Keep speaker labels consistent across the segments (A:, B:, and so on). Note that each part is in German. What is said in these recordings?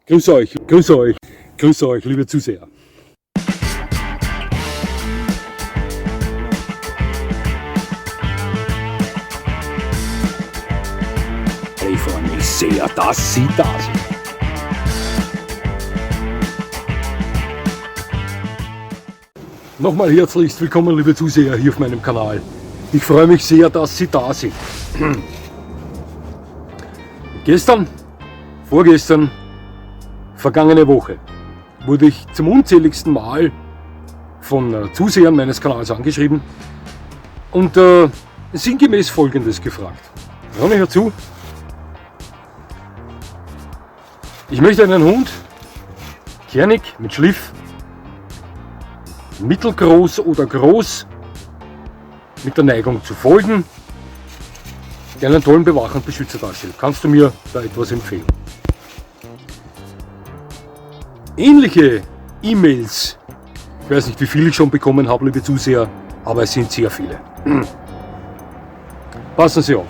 A: Grüß euch, grüß euch, grüß euch, liebe Zuseher. Ich freue mich sehr, dass Sie da sind. Nochmal herzlichst willkommen, liebe Zuseher, hier auf meinem Kanal. Ich freue mich sehr, dass Sie da sind. Gestern, vorgestern, vergangene Woche wurde ich zum unzähligsten Mal von Zusehern meines Kanals angeschrieben und sinngemäß Folgendes gefragt. Hör mir zu. Ich möchte einen Hund, kernig, mit Schliff, mittelgroß oder groß, mit der Neigung zu folgen, der einen tollen Bewacher und Beschützer darstellt. Kannst du mir da etwas empfehlen? Ähnliche E-Mails, ich weiß nicht, wie viele ich schon bekommen habe, liebe Zuseher, aber es sind sehr viele. Passen Sie auf.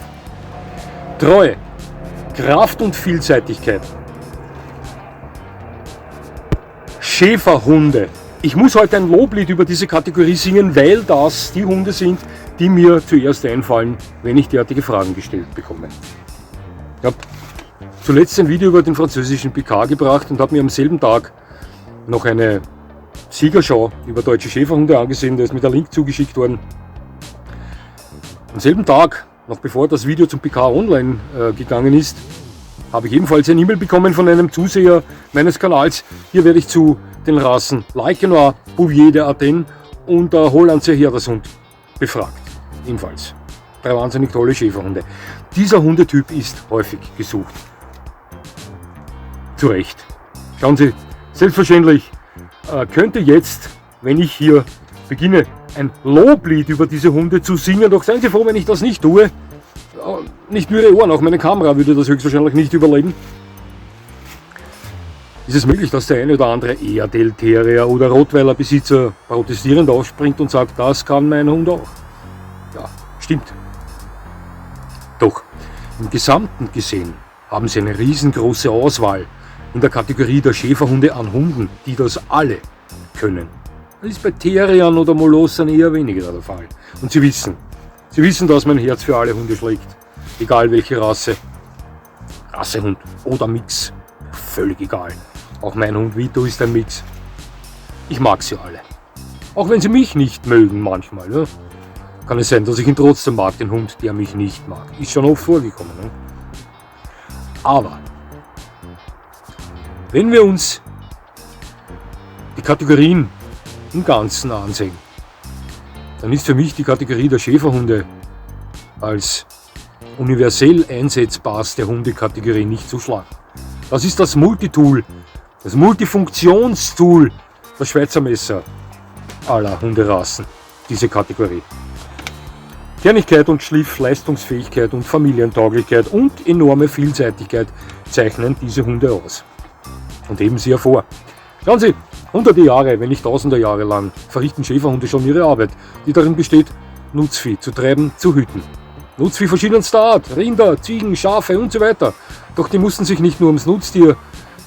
A: Treue, Kraft und Vielseitigkeit. Schäferhunde. Ich muss heute ein Loblied über diese Kategorie singen, weil das die Hunde sind, die mir zuerst einfallen, wenn ich derartige Fragen gestellt bekomme. Ich habe zuletzt ein Video über den französischen Picard gebracht und habe mir am selben Tag noch eine Siegerschau über deutsche Schäferhunde angesehen, da ist mir der Link zugeschickt worden. Am selben Tag, noch bevor das Video zum Picard online gegangen ist, habe ich ebenfalls eine E-Mail bekommen von einem Zuseher meines Kanals. Hier werde ich zu den Rassen Laikenois, Bouvier der Ardennes und Hollandser Herdeshund befragt. Ebenfalls 3 wahnsinnig tolle Schäferhunde. Dieser Hundetyp ist häufig gesucht. Zu Recht. Schauen Sie, selbstverständlich könnte jetzt, wenn ich hier beginne, ein Loblied über diese Hunde zu singen, doch seien Sie froh, wenn ich das nicht tue. Nicht nur Ihre Ohren, auch meine Kamera würde das höchstwahrscheinlich nicht überleben. Ist es möglich, dass der eine oder andere Airedale Terrier oder Rottweiler Besitzer protestierend aufspringt und sagt, das kann mein Hund auch? Ja, stimmt. Doch, im Gesamten gesehen haben Sie eine riesengroße Auswahl in der Kategorie der Schäferhunde an Hunden, die das alle können. Das ist bei Terriern oder Molossern eher weniger der Fall. Und Sie wissen, dass mein Herz für alle Hunde schlägt. Egal welche Rasse. Rassehund oder Mix. Völlig egal. Auch mein Hund Vito ist ein Mix. Ich mag sie alle. Auch wenn sie mich nicht mögen manchmal. Ja? Kann es sein, dass ich ihn trotzdem mag, den Hund, der mich nicht mag. Ist schon oft vorgekommen. Ja? Aber wenn wir uns die Kategorien im Ganzen ansehen, dann ist für mich die Kategorie der Schäferhunde als universell einsetzbarste Hundekategorie nicht so schlank. Das ist das Multitool, das Multifunktionstool, das Schweizer Messer aller Hunderassen, diese Kategorie. Kernigkeit und Schliff, Leistungsfähigkeit und Familientauglichkeit und enorme Vielseitigkeit zeichnen diese Hunde aus und heben sie hervor. Schauen Sie, hunderte Jahre, wenn nicht tausende Jahre lang, verrichten Schäferhunde schon ihre Arbeit, die darin besteht, Nutzvieh zu treiben, zu hüten. Nutzvieh verschiedenster Art, Rinder, Ziegen, Schafe und so weiter. Doch die mussten sich nicht nur ums Nutztier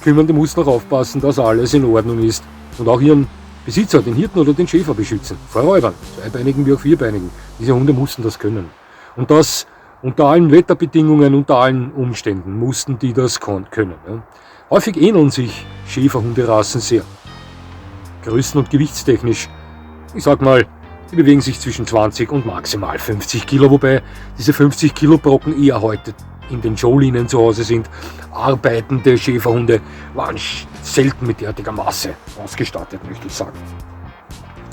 A: kümmern, die mussten auch aufpassen, dass alles in Ordnung ist und auch ihren Besitzer, den Hirten oder den Schäfer beschützen. Vor Räubern, zweibeinigen wie auch vierbeinigen. Diese Hunde mussten das können. Und das unter allen Wetterbedingungen, unter allen Umständen mussten die das können. Ja. Häufig ähneln sich Schäferhunderassen sehr. Größen- und gewichtstechnisch, ich sag mal, die bewegen sich zwischen 20 und maximal 50 Kilo, wobei diese 50 Kilo Brocken eher heute in den Showlinien zu Hause sind. Arbeitende Schäferhunde waren selten mit derartiger Masse ausgestattet, möchte ich sagen.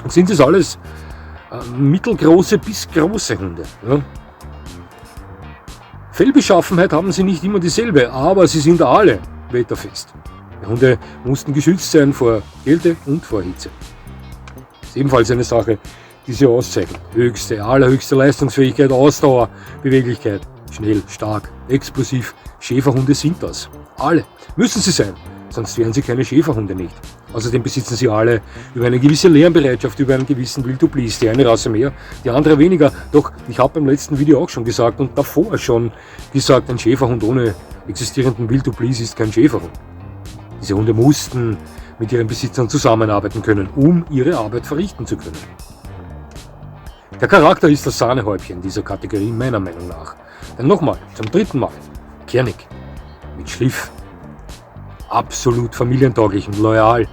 A: Und sind es alles mittelgroße bis große Hunde. Ja? Fellbeschaffenheit haben sie nicht immer dieselbe, aber sie sind alle wetterfest. Die Hunde mussten geschützt sein vor Kälte und vor Hitze. Das ist ebenfalls eine Sache, die sie auszeichnet. Allerhöchste Leistungsfähigkeit, Ausdauer, Beweglichkeit, schnell, stark, explosiv. Schäferhunde sind das. Alle. Müssen sie sein, sonst wären sie keine Schäferhunde nicht. Außerdem besitzen sie alle über eine gewisse Lernbereitschaft, über einen gewissen Will to Please. Die eine Rasse mehr, die andere weniger. Doch ich habe beim letzten Video auch schon gesagt und davor schon gesagt, ein Schäferhund ohne existierenden Will to Please ist kein Schäferhund. Diese Hunde mussten mit ihren Besitzern zusammenarbeiten können, um ihre Arbeit verrichten zu können. Der Charakter ist das Sahnehäubchen dieser Kategorie meiner Meinung nach. Denn nochmal, zum dritten Mal, kernig, mit Schliff, absolut familientauglich und loyal,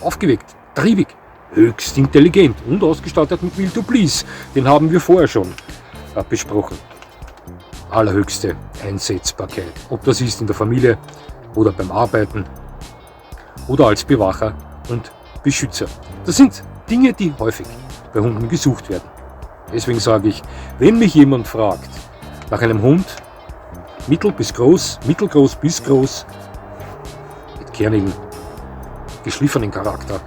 A: aufgeweckt, triebig, höchst intelligent und ausgestattet mit Will to Please. Den haben wir vorher schon besprochen. Allerhöchste Einsetzbarkeit, ob das ist in der Familie oder beim Arbeiten oder als Bewacher und Beschützer. Das sind Dinge, die häufig bei Hunden gesucht werden. Deswegen sage ich, wenn mich jemand fragt nach einem Hund, mittelgroß bis groß, mit kernigen, geschliffenen Charakter,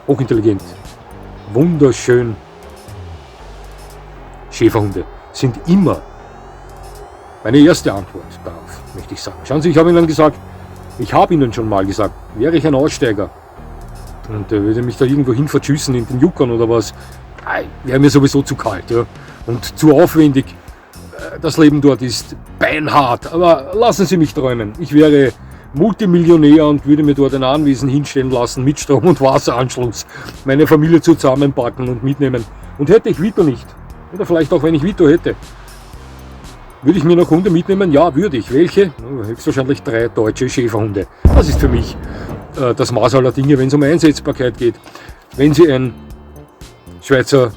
A: hochintelligent, wunderschön, Schäferhunde sind immer meine erste Antwort darauf, möchte ich sagen. Schauen Sie, ich habe Ihnen gesagt, ich habe Ihnen schon mal gesagt, wäre ich ein Aussteiger und würde mich da irgendwo hin verschüssen in den Yukon oder was, wäre mir sowieso zu kalt, ja, und zu aufwendig. Das Leben dort ist beinhart, aber lassen Sie mich träumen. Ich wäre Multimillionär und würde mir dort ein Anwesen hinstellen lassen mit Strom- und Wasseranschluss, meine Familie zusammenpacken und mitnehmen. Und hätte ich Vito nicht, oder vielleicht auch wenn ich Vito hätte, würde ich mir noch Hunde mitnehmen? Ja, würde ich. Welche? Höchstwahrscheinlich 3 deutsche Schäferhunde. Das ist für mich das Maß aller Dinge, wenn es um Einsetzbarkeit geht. Wenn Sie ein Schweizer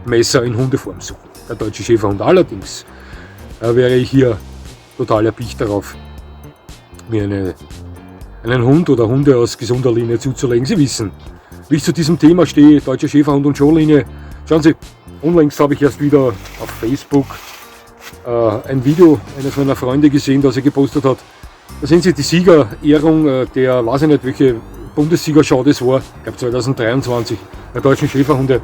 A: Messer in Hundeform suchen. Der deutsche Schäferhund allerdings wäre ich hier total erpicht darauf, mir einen Hund oder Hunde aus gesunder Linie zuzulegen. Sie wissen, wie ich zu diesem Thema stehe, deutscher Schäferhund und Showlinie. Schauen Sie, unlängst habe ich erst wieder auf Facebook ein Video eines meiner Freunde gesehen, das er gepostet hat. Da sehen Sie die Siegerehrung der, weiß ich nicht, welche Bundessiegerschau das war, ich glaube 2023, der deutschen Schäferhunde.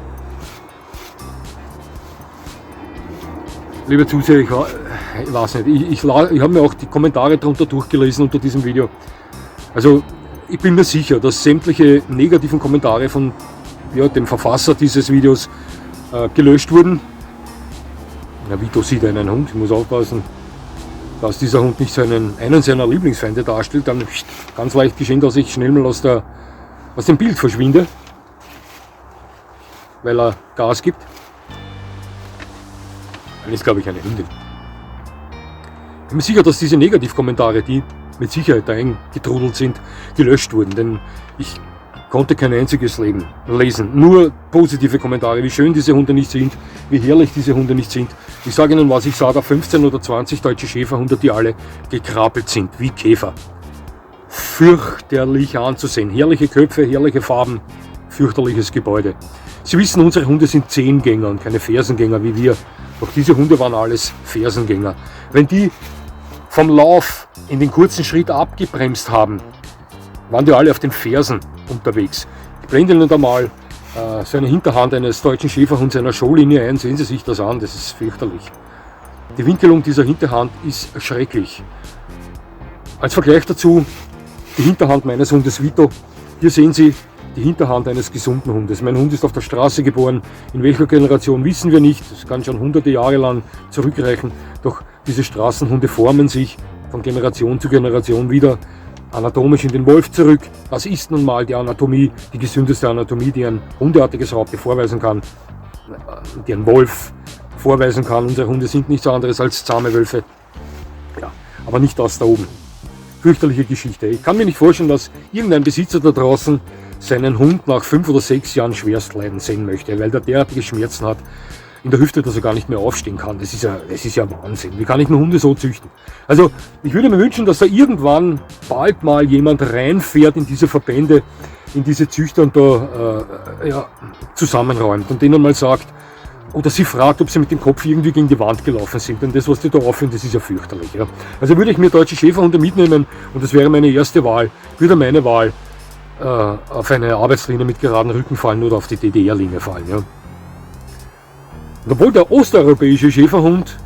A: Liebe Zuseher, ich weiß nicht, ich habe mir auch die Kommentare darunter durchgelesen unter diesem Video. Also ich bin mir sicher, dass sämtliche negativen Kommentare von dem Verfasser dieses Videos gelöscht wurden. Na, Vito sieht einen Hund, ich muss aufpassen, dass dieser Hund nicht einen seiner Lieblingsfeinde darstellt. Dann ganz leicht geschehen, dass ich schnell mal aus dem Bild verschwinde, weil er Gas gibt. Dann ist, glaube ich, eine Hündin. Ich bin mir sicher, dass diese Negativkommentare, die mit Sicherheit da eingetrudelt sind, gelöscht wurden, denn ich konnte kein einziges lesen. Nur positive Kommentare, wie schön diese Hunde nicht sind, wie herrlich diese Hunde nicht sind. Ich sage Ihnen, was ich sage, 15 oder 20 deutsche Schäferhunde, die alle gekrabbelt sind, wie Käfer. Fürchterlich anzusehen. Herrliche Köpfe, herrliche Farben, fürchterliches Gebäude. Sie wissen, unsere Hunde sind Zehengänger und keine Fersengänger wie wir. Doch diese Hunde waren alles Fersengänger. Wenn die vom Lauf in den kurzen Schritt abgebremst haben, waren die alle auf den Fersen unterwegs. Ich blende Ihnen da mal so eine Hinterhand eines deutschen Schäferhunds einer Showlinie ein. Sehen Sie sich das an, das ist fürchterlich. Die Winkelung dieser Hinterhand ist schrecklich. Als Vergleich dazu die Hinterhand meines Hundes Vito. Hier sehen Sie die Hinterhand eines gesunden Hundes. Mein Hund ist auf der Straße geboren. In welcher Generation wissen wir nicht. Das kann schon hunderte Jahre lang zurückreichen. Doch diese Straßenhunde formen sich von Generation zu Generation wieder anatomisch in den Wolf zurück. Das ist nun mal die Anatomie, die gesündeste Anatomie, die ein hundeartiges Raubtier vorweisen kann, die ein Wolf vorweisen kann. Unsere Hunde sind nichts anderes als zahme Wölfe. Ja, aber nicht das da oben. Fürchterliche Geschichte. Ich kann mir nicht vorstellen, dass irgendein Besitzer da draußen seinen Hund nach 5 oder 6 Jahren schwerst leiden sehen möchte, weil der derartige Schmerzen hat in der Hüfte, dass er gar nicht mehr aufstehen kann. Das ist ja Wahnsinn. Wie kann ich nur Hunde so züchten? Also ich würde mir wünschen, dass da irgendwann bald mal jemand reinfährt in diese Verbände, in diese Züchter und da zusammenräumt und denen mal sagt, oder sie fragt, ob sie mit dem Kopf irgendwie gegen die Wand gelaufen sind. Denn das, was die da aufführen, das ist ja fürchterlich. Ja. Also würde ich mir deutsche Schäferhunde mitnehmen und das wäre meine erste Wahl, würde meine Wahl auf eine Arbeitslinie mit geraden Rücken fallen oder auf die DDR-Linie fallen. Ja. Und obwohl der osteuropäische Schäferhund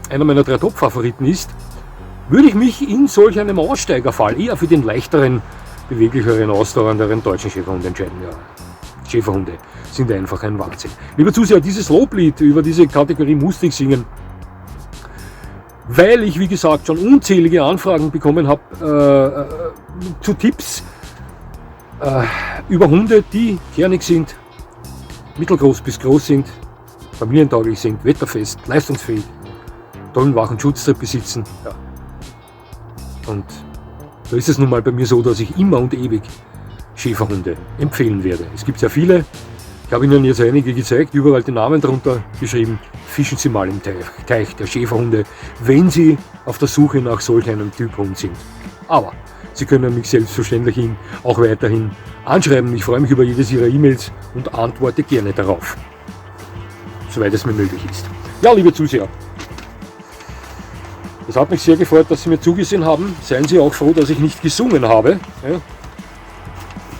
A: einer meiner 3 Top-Favoriten ist, würde ich mich in solch einem Aussteigerfall eher für den leichteren, beweglicheren, ausdauernderen deutschen Schäferhund entscheiden. Ja. Schäferhunde sind einfach ein Wahnsinn. Lieber Zuseher, dieses Loblied über diese Kategorie musste ich singen. weil ich, wie gesagt, schon unzählige Anfragen bekommen habe zu Tipps über Hunde, die kernig sind, mittelgroß bis groß sind, familientauglich sind, wetterfest, leistungsfähig, tollen wachen Schutztrieb besitzen. Ja. Und da ist es nun mal bei mir so, dass ich immer und ewig Schäferhunde empfehlen werde. Es gibt sehr viele. Ich habe Ihnen jetzt einige gezeigt, überall die Namen drunter geschrieben. Fischen Sie mal im Teich der Schäferhunde, wenn Sie auf der Suche nach solch einem Typ Hund sind. Aber Sie können mich selbstverständlich auch weiterhin anschreiben. Ich freue mich über jedes Ihrer E-Mails und antworte gerne darauf, soweit es mir möglich ist. Ja, liebe Zuseher, es hat mich sehr gefreut, dass Sie mir zugesehen haben. Seien Sie auch froh, dass ich nicht gesungen habe. Ja,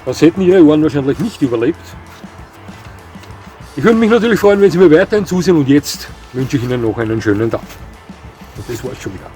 A: das hätten Ihre Ohren wahrscheinlich nicht überlebt. Ich würde mich natürlich freuen, wenn Sie mir weiterhin zusehen, und jetzt wünsche ich Ihnen noch einen schönen Tag. Und das war's schon wieder.